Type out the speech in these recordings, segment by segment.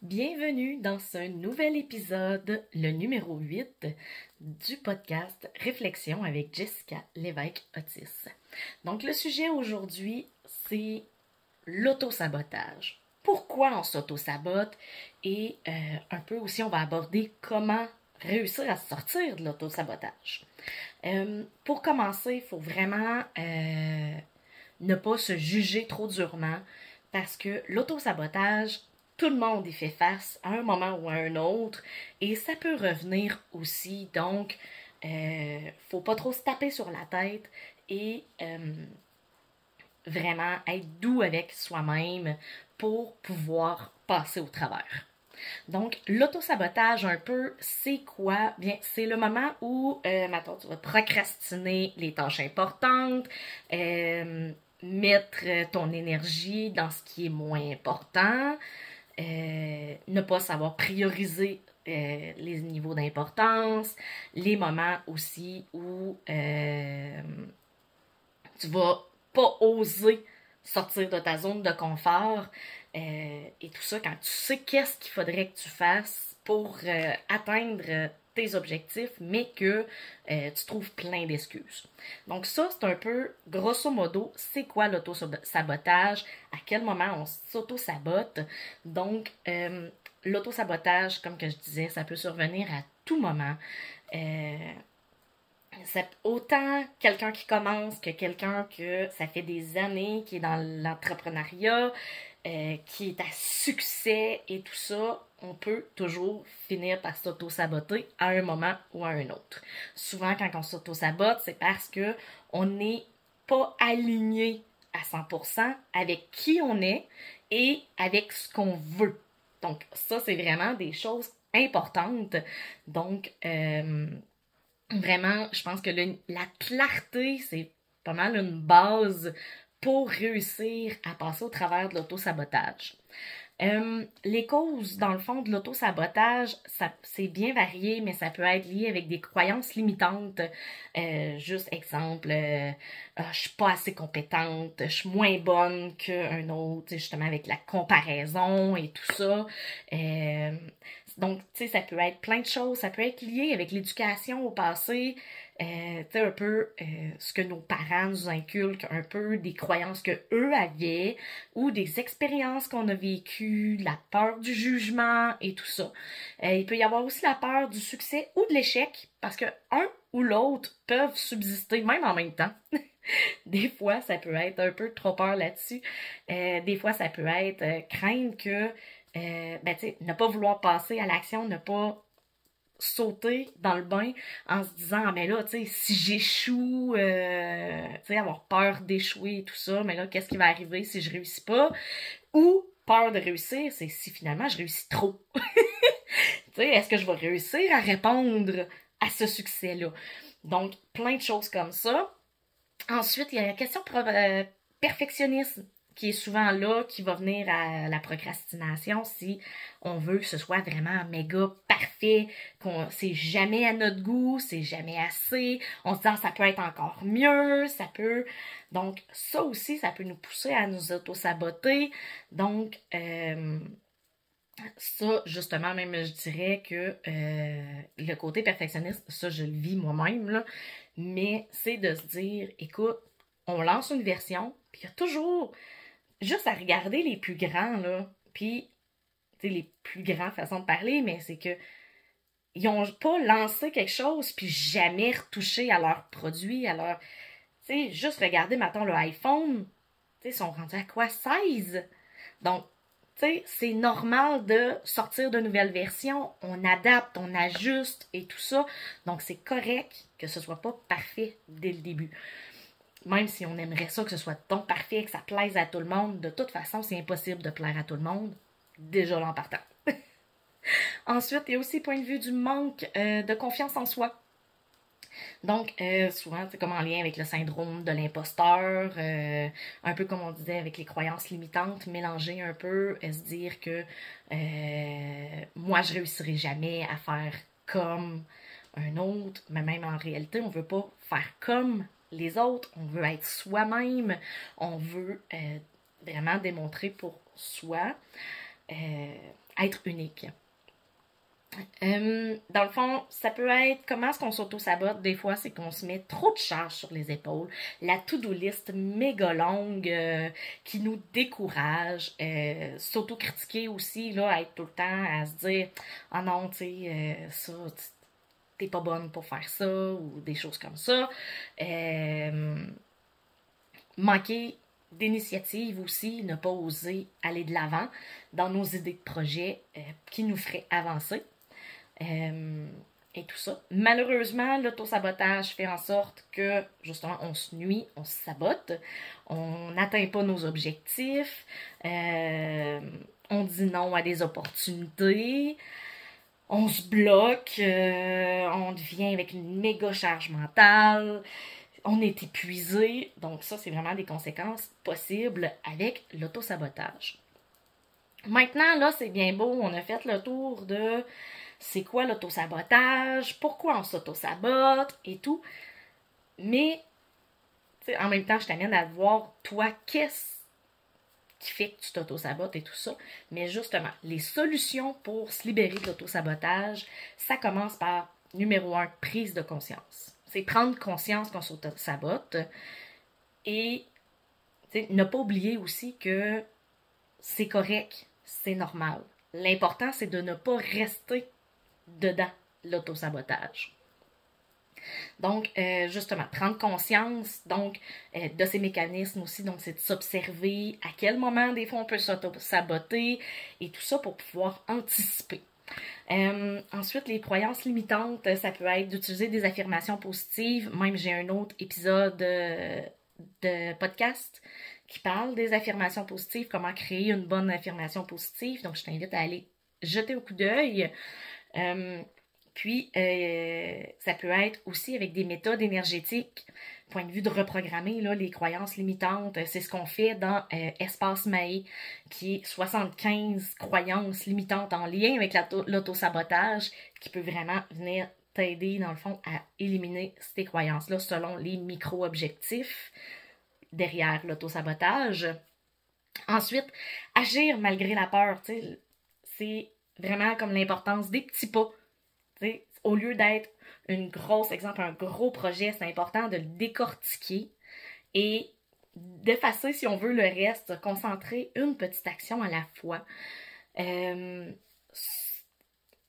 Bienvenue dans ce nouvel épisode, le numéro 8 du podcast Réflexion avec Jessica Lévesque-Otis. Donc le sujet aujourd'hui, c'est l'auto-sabotage. Pourquoi on s'auto-sabote et un peu aussi on va aborder comment réussir à sortir de l'auto-sabotage. Pour commencer, il faut vraiment ne pas se juger trop durement parce que l'auto-sabotage, tout le monde y fait face à un moment ou à un autre et ça peut revenir aussi. Donc, faut pas trop se taper sur la tête et vraiment être doux avec soi-même pour pouvoir passer au travers. Donc, l'auto-sabotage, un peu, c'est quoi? Bien, c'est le moment où, maintenant, tu vas procrastiner les tâches importantes, mettre ton énergie dans ce qui est moins important, ne pas savoir prioriser les niveaux d'importance, les moments aussi où tu vas pas oser sortir de ta zone de confort et tout ça quand tu sais qu'est-ce qu'il faudrait que tu fasses pour atteindre tes objectifs, mais que tu trouves plein d'excuses. Donc ça, c'est un peu, grosso modo, c'est quoi l'auto-sabotage, à quel moment on s'auto-sabote. Donc, l'auto-sabotage, comme que je disais, ça peut survenir à tout moment. C'est autant quelqu'un qui commence que quelqu'un que ça fait des années qui est dans l'entrepreneuriat, qui est à succès et tout ça, on peut toujours finir par s'auto-saboter à un moment ou à un autre. Souvent, quand on s'auto-sabote, c'est parce que on n'est pas aligné à 100% avec qui on est et avec ce qu'on veut. Donc, ça, c'est vraiment des choses importantes. Donc, vraiment, je pense que la clarté, c'est pas mal une base pour réussir à passer au travers de l'auto-sabotage. Les causes, dans le fond, de l'auto-sabotage, c'est bien varié, mais ça peut être lié avec des croyances limitantes. Juste exemple, je suis pas assez compétente, je suis moins bonne qu'un autre, justement avec la comparaison et tout ça. Donc, tu sais, ça peut être plein de choses. Ça peut être lié avec l'éducation au passé, tu sais, un peu ce que nos parents nous inculquent, un peu des croyances que eux avaient, ou des expériences qu'on a vécues, la peur du jugement et tout ça. Il peut y avoir aussi la peur du succès ou de l'échec, parce que un ou l'autre peuvent subsister même en même temps. Des fois, ça peut être un peu trop peur là-dessus. Des fois, ça peut être craindre que, ben, tu sais, ne pas vouloir passer à l'action, ne pas sauter dans le bain en se disant, ah, mais là, tu sais, si j'échoue, tu sais, avoir peur d'échouer et tout ça, mais là, qu'est-ce qui va arriver si je réussis pas? Ou peur de réussir, c'est si finalement je réussis trop. Tu sais, est-ce que je vais réussir à répondre à ce succès-là? Donc, plein de choses comme ça. Ensuite, il y a la question perfectionnisme qui est souvent là, qui va venir à la procrastination si on veut que ce soit vraiment méga parfait, qu'on c'est jamais à notre goût, c'est jamais assez, on se dit ah, ça peut être encore mieux, ça peut... Donc ça aussi, ça peut nous pousser à nous auto-saboter. Donc ça, justement, même je dirais que le côté perfectionniste, ça je le vis moi-même, là, mais c'est de se dire, écoute, on lance une version, puis il y a toujours juste à regarder les plus grands, là, puis, tu sais, les plus grands façons de parler, mais c'est que ils ont pas lancé quelque chose, puis jamais retouché à leur produit, à leur... Tu sais, juste regarder, maintenant le iPhone, tu sais, ils sont rendus à quoi? 16? Donc, tu sais, c'est normal de sortir de nouvelles versions, on adapte, on ajuste et tout ça. Donc, c'est correct que ce soit pas parfait dès le début. Même si on aimerait ça que ce soit donc parfait, que ça plaise à tout le monde, de toute façon, c'est impossible de plaire à tout le monde, déjà là en partant. Ensuite, il y a aussi le point de vue du manque de confiance en soi. Donc, souvent, c'est comme en lien avec le syndrome de l'imposteur, un peu comme on disait avec les croyances limitantes, mélanger un peu, se dire que moi, je réussirai jamais à faire comme un autre, mais même en réalité, on veut pas faire comme les autres, on veut être soi-même, on veut vraiment démontrer pour soi. être unique. Dans le fond, ça peut être comment est-ce qu'on s'auto-sabote. Des fois, c'est qu'on se met trop de charge sur les épaules. La to-do list méga longue qui nous décourage. S'auto-critiquer aussi, là, être tout le temps à se dire « Ah non, tu sais, ça, t'es pas bonne pour faire ça » ou des choses comme ça. Manquer d'initiative aussi, ne pas oser aller de l'avant dans nos idées de projet qui nous feraient avancer. Et tout ça. Malheureusement, l'auto-sabotage fait en sorte que, justement, on se nuit, on se sabote, on n'atteint pas nos objectifs, on dit non à des opportunités, on se bloque, on devient avec une méga charge mentale, on est épuisé. Donc ça, c'est vraiment des conséquences possibles avec l'auto-sabotage. Maintenant, là, c'est bien beau, on a fait le tour de c'est quoi l'auto-sabotage, pourquoi on s'auto-sabote et tout. Mais, en même temps, je t'amène à voir, toi, qu'est-ce qui fait que tu t'auto-sabotes et tout ça. Mais justement, les solutions pour se libérer de l'auto-sabotage, ça commence par, numéro 1, prise de conscience. C'est prendre conscience qu'on s'auto-sabote et ne pas oublier aussi que c'est correct, c'est normal. L'important, c'est de ne pas rester dedans l'auto-sabotage. Donc, justement, prendre conscience donc de ces mécanismes aussi. Donc, c'est de s'observer à quel moment, des fois, on peut s'auto-saboter et tout ça pour pouvoir anticiper. Ensuite, les croyances limitantes, ça peut être d'utiliser des affirmations positives. Même, j'ai un autre épisode de podcast qui parle des affirmations positives, comment créer une bonne affirmation positive. Donc, je t'invite à aller jeter un coup d'œil. Puis, ça peut être aussi avec des méthodes énergétiques, point de vue de reprogrammer là, les croyances limitantes. C'est ce qu'on fait dans Espace Maé, qui est 75 croyances limitantes en lien avec l'auto-sabotage, qui peut vraiment venir t'aider, dans le fond, à éliminer ces croyances-là selon les micro-objectifs derrière l'auto-sabotage. Ensuite, agir malgré la peur, c'est vraiment comme l'importance des petits pas. T'sais, au lieu d'être un gros projet, c'est important de le décortiquer et d'effacer, si on veut, le reste, concentrer une petite action à la fois.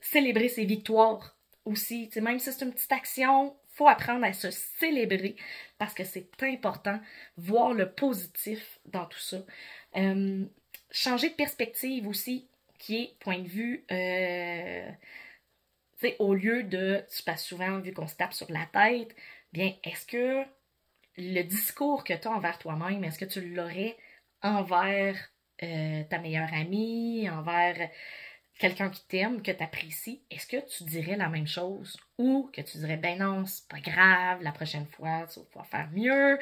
Célébrer ses victoires aussi. T'sais, même si c'est une petite action, il faut apprendre à se célébrer parce que c'est important, voir le positif dans tout ça. Changer de perspective aussi, qui est point de vue... au lieu de, je passe souvent, vu qu'on se tape sur la tête, bien, est-ce que le discours que tu as envers toi-même, est-ce que tu l'aurais envers ta meilleure amie, envers quelqu'un qui t'aime, que tu apprécies? Est-ce que tu dirais la même chose? Ou que tu dirais, ben non, c'est pas grave, la prochaine fois, tu vas pouvoir faire mieux,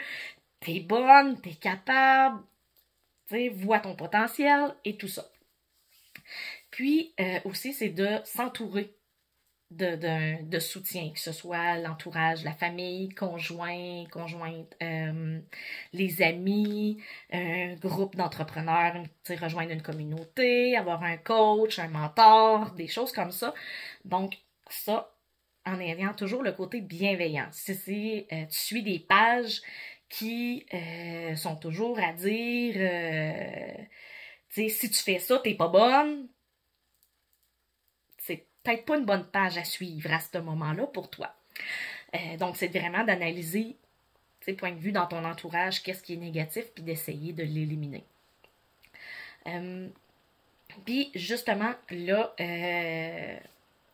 t'es bonne, t'es capable, vois ton potentiel et tout ça. Puis aussi, c'est de s'entourer de soutien, que ce soit l'entourage, la famille, conjointe, les amis, un groupe d'entrepreneurs, rejoindre une communauté, avoir un coach, un mentor, des choses comme ça. Donc, ça, en ayant toujours le côté bienveillant. Si tu suis des pages qui sont toujours à dire, si tu fais ça, t'es pas bonne, peut-être pas une bonne page à suivre à ce moment-là pour toi. Donc, c'est vraiment d'analyser, point de vue dans ton entourage, qu'est-ce qui est négatif, puis d'essayer de l'éliminer. Puis, justement, là,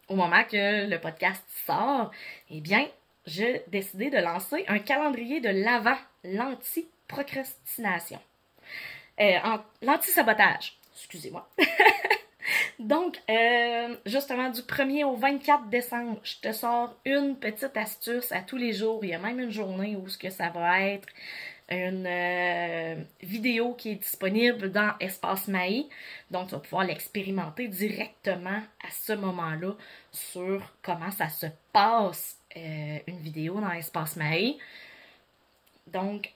au moment que le podcast sort, eh bien, j'ai décidé de lancer un calendrier de l'Avent, l'anti-procrastination. L'anti-sabotage, excusez-moi. Donc, justement, du 1er au 24 décembre, je te sors une petite astuce à tous les jours. Il y a même une journée où ce que ça va être une vidéo qui est disponible dans Espace Maé. Donc, tu vas pouvoir l'expérimenter directement à ce moment-là sur comment ça se passe une vidéo dans Espace Maé. Donc,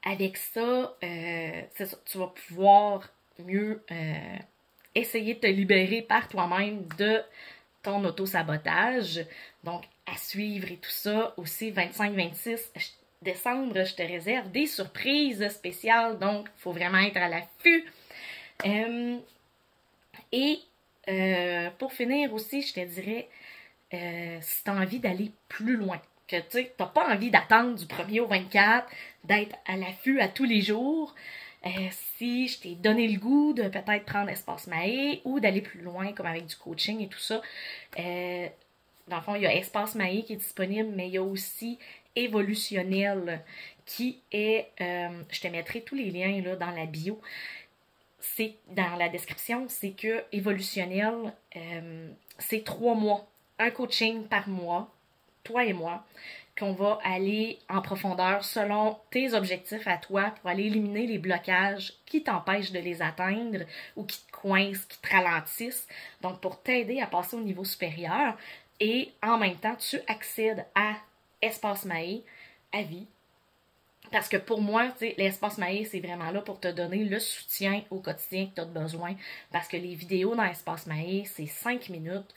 avec ça, c'est ça, tu vas pouvoir mieux essayer de te libérer par toi-même de ton auto-sabotage. Donc, à suivre et tout ça. Aussi, 25-26 décembre, je te réserve des surprises spéciales. Donc, il faut vraiment être à l'affût. Pour finir aussi, je te dirais, si tu as envie d'aller plus loin, que tu n'as pas envie d'attendre du 1er au 24, d'être à l'affût à tous les jours, si je t'ai donné le goût de peut-être prendre Espace Maé ou d'aller plus loin comme avec du coaching et tout ça, dans le fond, il y a Espace Maé qui est disponible, mais il y a aussi Évolutionnel qui est, je te mettrai tous les liens là, dans la bio, c'est dans la description, c'est que Évolutionnel, c'est 3 mois, un coaching par mois, toi et moi, qu'on va aller en profondeur selon tes objectifs à toi pour aller éliminer les blocages qui t'empêchent de les atteindre ou qui te coincent, qui te ralentissent. Donc, pour t'aider à passer au niveau supérieur et en même temps, tu accèdes à Espace Maé à vie. Parce que pour moi, l'espace Maé, c'est vraiment là pour te donner le soutien au quotidien que tu as besoin. Parce que les vidéos dans Espace Maé, c'est 5 minutes,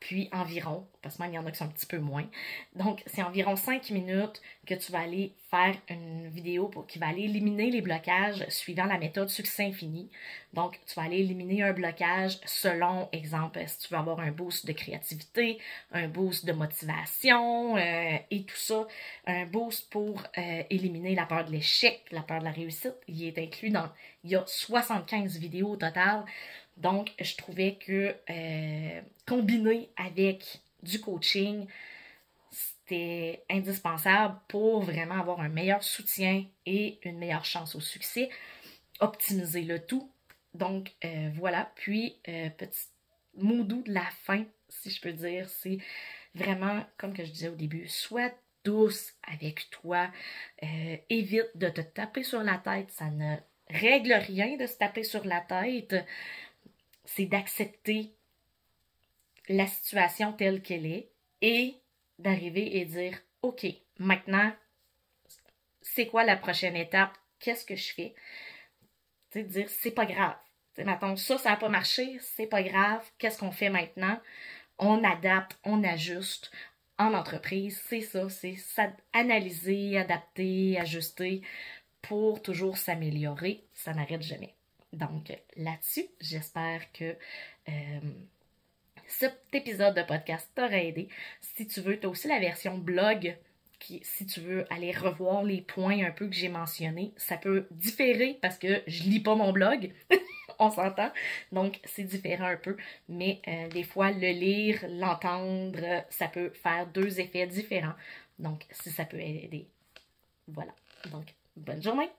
puis environ, parce que même il y en a qui sont un petit peu moins. Donc, c'est environ 5 minutes que tu vas aller faire une vidéo qui va aller éliminer les blocages suivant la méthode succès infini. Donc, tu vas aller éliminer un blocage selon, exemple, si tu veux avoir un boost de créativité, un boost de motivation et tout ça, un boost pour éliminer la peur de l'échec, la peur de la réussite. Il est inclus dans, il y a 75 vidéos au total. Donc, je trouvais que combiner avec du coaching, c'était indispensable pour vraiment avoir un meilleur soutien et une meilleure chance au succès, optimiser le tout. Donc, voilà. Puis, petit mot doux de la fin, si je peux dire, c'est vraiment, comme que je disais au début, sois douce avec toi. Évite de te taper sur la tête. Ça ne règle rien de se taper sur la tête. C'est d'accepter la situation telle qu'elle est et d'arriver et dire « Ok, maintenant, c'est quoi la prochaine étape? Qu'est-ce que je fais? » Tu sais, dire « C'est pas grave. » Mettons, ça n'a pas marché, c'est pas grave. Qu'est-ce qu'on fait maintenant? On adapte, on ajuste. En entreprise, c'est ça, c'est analyser, adapter, ajuster pour toujours s'améliorer. Ça n'arrête jamais. Donc, là-dessus, j'espère que cet épisode de podcast t'aura aidé. Si tu veux, tu as aussi la version blog, si tu veux aller revoir les points un peu que j'ai mentionnés, ça peut différer parce que je lis pas mon blog, on s'entend, donc c'est différent un peu, mais des fois, le lire, l'entendre, ça peut faire 2 effets différents. Donc, si ça peut aider, voilà. Donc, bonne journée!